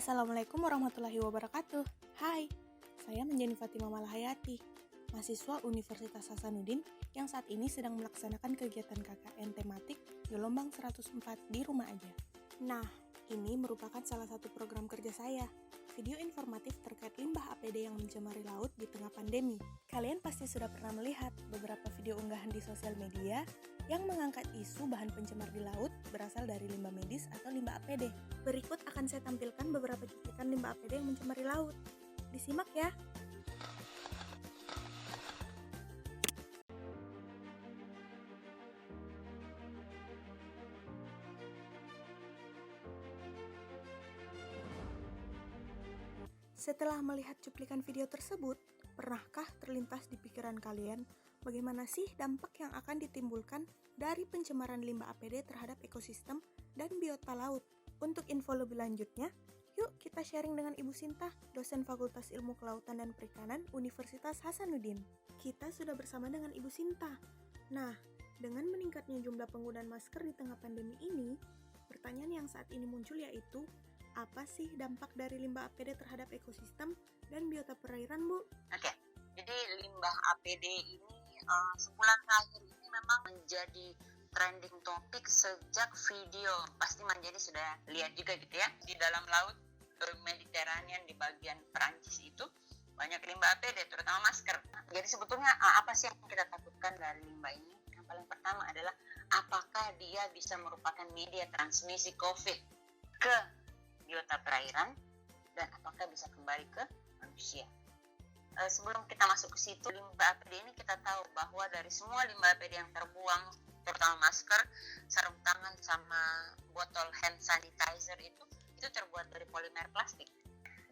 Assalamualaikum warahmatullahi wabarakatuh. Hai, saya Menjani Fatimah Malahayati, mahasiswa Universitas Hasanuddin yang saat ini sedang melaksanakan kegiatan KKN tematik gelombang 104 di rumah aja. Nah, ini merupakan salah satu program kerja saya, video informatif terkait limbah APD yang mencemari laut di tengah pandemi. Kalian pasti sudah pernah melihat beberapa video unggahan di sosial media yang mengangkat isu bahan pencemar di laut berasal dari limbah medis atau limbah APD. Berikut akan saya tampilkan beberapa cuplikan limbah APD yang mencemari laut. Disimak ya. Setelah melihat cuplikan video tersebut, pernahkah terlintas di pikiran kalian bagaimana sih dampak yang akan ditimbulkan dari pencemaran limbah APD terhadap ekosistem dan biota laut? Untuk info lebih lanjutnya, yuk kita sharing dengan Ibu Sinta, dosen Fakultas Ilmu Kelautan dan Perikanan Universitas Hasanuddin. Kita sudah bersama dengan Ibu Sinta. Nah, dengan meningkatnya jumlah penggunaan masker di tengah pandemi ini, pertanyaan yang saat ini muncul yaitu, apa sih dampak dari limbah APD terhadap ekosistem dan biota perairan, Bu? Oke, jadi limbah APD ini sebulan terakhir ini memang menjadi trending topik sejak video pasti Manjadi sudah lihat juga gitu ya, di dalam laut Mediterranean di bagian Perancis itu banyak limbah APD, terutama masker. Jadi sebetulnya apa sih yang kita takutkan dari limbah ini? Yang paling pertama adalah apakah dia bisa merupakan media transmisi COVID ke biota perairan dan apakah bisa kembali ke manusia. Sebelum kita masuk ke situ, limbah APD ini kita tahu bahwa dari semua limbah APD yang terbuang, terutama masker, sarung tangan sama botol hand sanitizer itu terbuat dari polimer plastik.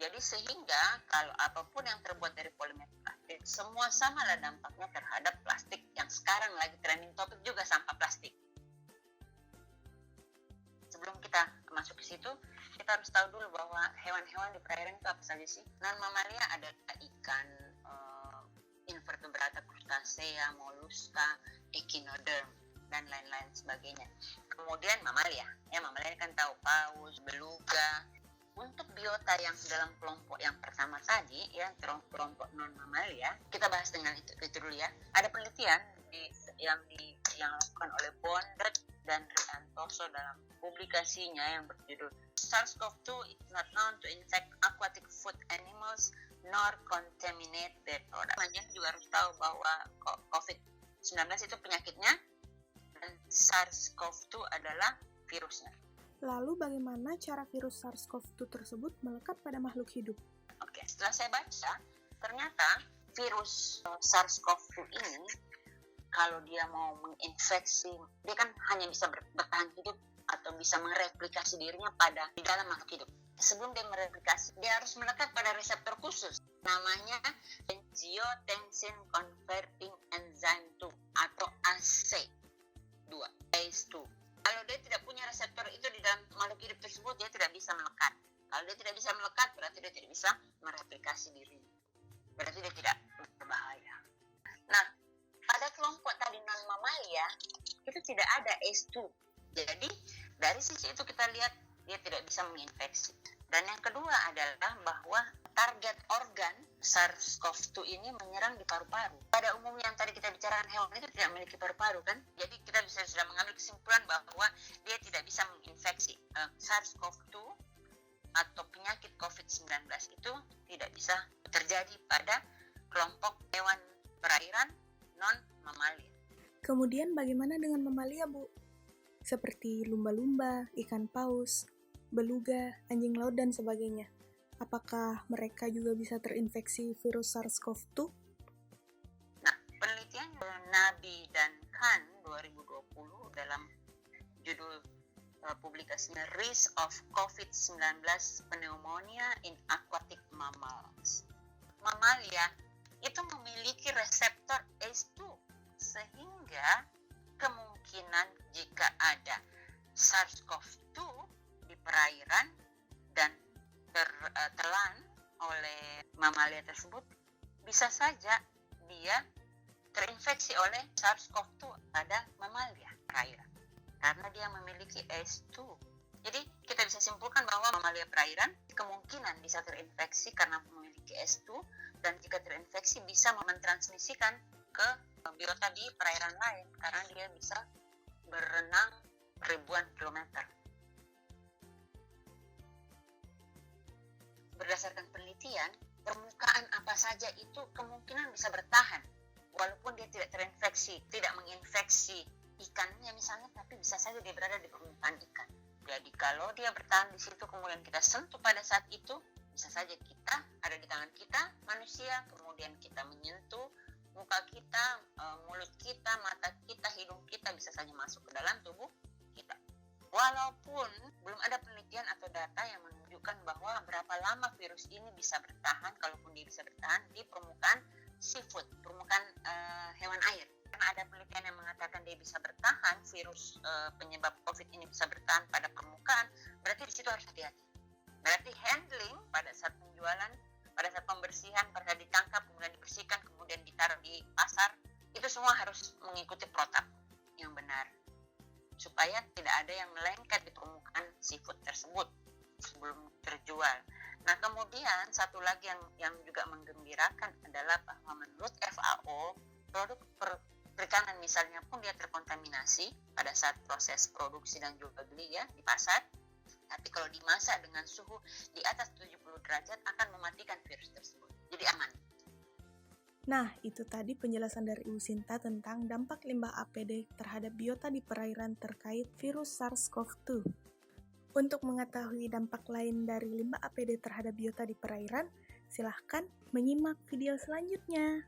Jadi sehingga kalau apapun yang terbuat dari polimer plastik, semua samalah dampaknya terhadap plastik yang sekarang lagi trending topik juga, sampah plastik. Sebelum kita masuk ke situ, kita harus tahu dulu bahwa hewan-hewan di perairan itu apa saja sih? Non-mamalia ada ikan, invertebrata, crustacea, molluska, echinoderm, dan lain-lain sebagainya. Kemudian mamalia, mamalia kan tahu paus, beluga. Untuk biota yang dalam kelompok yang pertama tadi, ya kelompok non-mamalia, kita bahas dengan itu dulu ya. Ada penelitian yang dilakukan oleh Bonded dan Riantoso dalam publikasinya yang berjudul SARS-CoV-2 is not known to infect aquatic food animals nor contaminate their product. Kemudian juga harus tahu bahwa COVID-19 itu penyakitnya dan SARS-CoV-2 adalah virusnya. Lalu bagaimana cara virus SARS-CoV-2 tersebut melekat pada makhluk hidup? Oke, setelah saya baca, ternyata virus SARS-CoV-2 ini kalau dia mau menginfeksi, dia kan hanya bisa bertahan hidup atau bisa mereplikasi dirinya di dalam makhluk hidup. Sebelum dia mereplikasi, dia harus melekat pada reseptor khusus. Namanya angiotensin converting enzyme 2 atau ACE2. Kalau dia tidak punya reseptor itu di dalam makhluk hidup tersebut, dia tidak bisa melekat. Kalau dia tidak bisa melekat, berarti dia tidak bisa mereplikasi dirinya. Berarti dia tidak berbahaya. Nah, pada kelompok tadi non-mamalia, itu tidak ada ACE2. Jadi, dari sisi itu kita lihat dia tidak bisa menginfeksi. Dan yang kedua adalah bahwa target organ SARS-CoV-2 ini menyerang di paru-paru. Pada umumnya yang tadi kita bicarakan, hewan itu tidak memiliki paru-paru kan? Jadi kita sudah mengambil kesimpulan bahwa dia tidak bisa menginfeksi. SARS-CoV-2 atau penyakit COVID-19 itu tidak bisa terjadi pada kelompok hewan perairan non-mamalia. Kemudian bagaimana dengan mamalia, Bu? Seperti lumba-lumba, ikan paus, beluga, anjing laut, dan sebagainya. Apakah mereka juga bisa terinfeksi virus SARS-CoV-2? Nah, penelitian Nabi dan Khan 2020 dalam judul publikasinya Risk of COVID-19 Pneumonia in Aquatic Mammals. Mamalia itu memiliki reseptor ACE2 sehingga kemungkinan jika ada SARS-CoV-2 di perairan dan tertelan oleh mamalia tersebut, bisa saja dia terinfeksi oleh SARS-CoV-2 pada mamalia perairan karena dia memiliki ACE2. Jadi kita bisa simpulkan bahwa mamalia perairan kemungkinan bisa terinfeksi karena memiliki S2, dan jika terinfeksi bisa mentransmisikan ke biota di perairan lain karena dia bisa berenang ribuan kilometer. Berdasarkan penelitian, permukaan apa saja itu kemungkinan bisa bertahan walaupun dia tidak terinfeksi, tidak menginfeksi ikannya misalnya, tapi bisa saja dia berada di permukaan ikan. Jadi kalau dia bertahan di situ kemudian kita sentuh pada saat itu, bisa saja kita ada di tangan kita manusia, kemudian kita menyentuh muka kita, mulut kita, mata kita, hidung kita, bisa saja masuk ke dalam tubuh kita. Walaupun belum ada penelitian atau data yang menunjukkan bahwa berapa lama virus ini bisa bertahan, kalaupun dia bisa bertahan di permukaan seafood, permukaan hewan air. Karena ada penelitian yang mengatakan dia bisa bertahan, virus penyebab COVID ini bisa bertahan pada permukaan, berarti di situ harus hati-hati. Berarti handling pada saat penjualan, pada saat pembersihan, pada saat ditangkap, kemudian dibersihkan, kemudian ditaruh di pasar, itu semua harus mengikuti protap yang benar, supaya tidak ada yang melengket di permukaan seafood tersebut sebelum terjual. Nah, kemudian satu lagi yang juga menggembirakan adalah bahwa menurut FAO, produk perikanan misalnya pun dia terkontaminasi pada saat proses produksi dan jual beli ya di pasar. Tapi kalau dimasak dengan suhu di atas 70 derajat akan mematikan virus tersebut. Jadi aman. Nah, itu tadi penjelasan dari Ibu Sinta tentang dampak limbah APD terhadap biota di perairan terkait virus SARS-CoV-2. Untuk mengetahui dampak lain dari limbah APD terhadap biota di perairan, silahkan menyimak video selanjutnya.